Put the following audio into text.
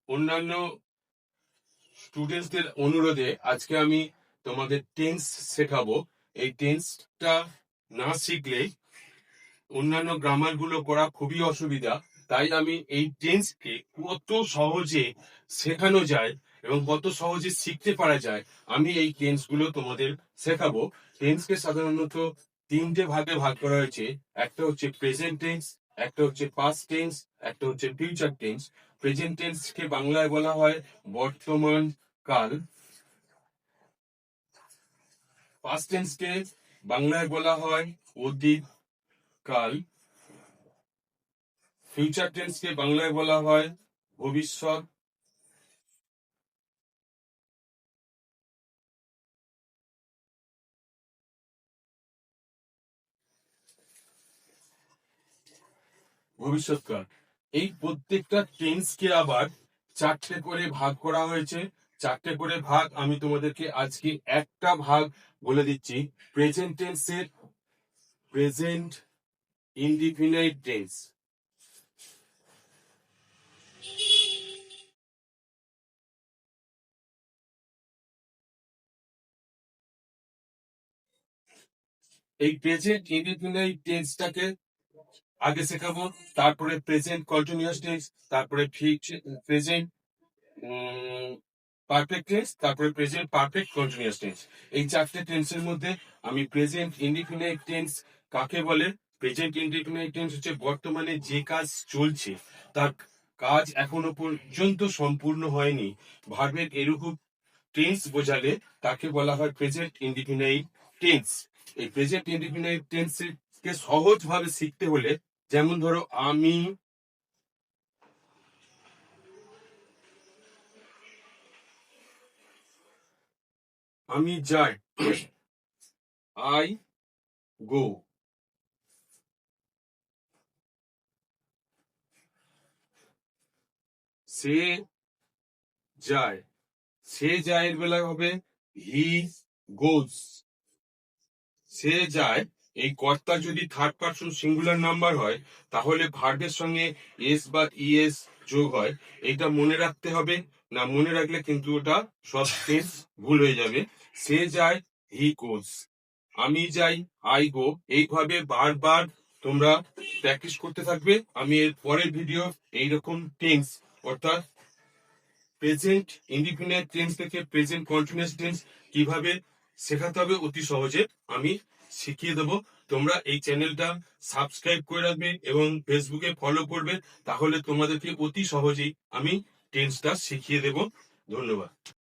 অন্যান্য স্টুডেন্টসদের অনুরোধে আজকে আমি তোমাদের টেন্স শেখাবো। এই টেন্সটা না শিখলে অন্যান্য গ্রামার গুলো করা খুবই অসুবিধা। তাই আমি এই টেন্সকে কত সহজে শেখানো যায় এবং কত সহজে শিখতে পারা যায় আমি এই টেন্স গুলো তোমাদের শেখাবো। টেন্সকে সাধারণত তিনটে ভাগে ভাগ করা হয়েছে। একটা হচ্ছে প্রেজেন্ট টেন্স, একটা হচ্ছে পাস্ট টেন্স, একটা হচ্ছে ফিউচার টেন্স। প্রেজেন্ট টেন্সকে বাংলায় বলা হয় বর্তমান কাল। পাস্ট টেন্সকে বাংলায় বলা হয় অতীত কাল। ফিউচার টেন্সকে বাংলায় বলা হয় ভবিষ্যৎ। ভবিষ্যৎকাল। এই প্রত্যেকটা টেন্সকে আবার চারটে করে ভাগ করা হয়েছে। চারটে করে ভাগ আমি তোমাদেরকে আজকে একটা ভাগ বলে দিচ্ছি। প্রেজেন্ট টেন্সের প্রেজেন্ট ইনডিফিনাইট টেন্স। এই প্রেজেন্ট ইনডিফিনাইট টেন্সটাকে আগে শেখাবো, তারপরে প্রেজেন্ট কন্টিনিউয়াস টেন্স, তারপরে প্রেজেন্ট পারফেক্ট টেন্স, তারপরে প্রেজেন্ট পারফেক্ট কন্টিনিউয়াস টেন্স। এই চারটে টেন্সের মধ্যে আমি প্রেজেন্ট ইনডিফিনাইট টেন্স কাকে বলে? প্রেজেন্ট ইনডিফিনাইট টেন্স হচ্ছে বর্তমানে যে কাজ চলছে তার কাজ এখনো পর্যন্ত সম্পূর্ণ হয়নি, ভার্বের এরকম টেন্স বোঝালে তাকে বলা হয় প্রেজেন্ট ইনডিফিনাইট টেন্স। এই প্রেজেন্ট ইনডিফিনাইট টেন্স কে সহজ ভাবে শিখতে হলে, যেমন ধরো আমি যাই, আই গো। সে যায়, সে যায় এর বেলায় হবে হি গোজ। সে যায় এই কর্তা যদি থার্ড পারসন সিঙ্গুলার নাম্বার হয় তাহলে ভার্বের সঙ্গে এস বা ইএস যোগ হয়। এটা মনে রাখতে হবে, না মনে রাখলে কিন্তু ওটা সব টেন্স ভুল হয়ে যাবে। সে যায় হি গোজ, আমি যাই আই গো। এইভাবে বারবার তোমরা প্র্যাকটিস করতে থাকবে। আমি এর পরের ভিডিও এইরকম টেন্স অর্থাৎ প্রেজেন্ট ইনডিফিনাইট টেন্স থেকে প্রেজেন্ট কন্টিনিউয়াস টেন্স কিভাবে শেখাতে হবে অতি সহজে আমি শিখিয়ে দেবো। তোমরা এই চ্যানেলটা সাবস্ক্রাইব করে রাখবে এবং ফেসবুকে ফলো করবে, তাহলে তোমাদেরকে অতি সহজেই আমি টেন্সটা শিখিয়ে দেব। ধন্যবাদ।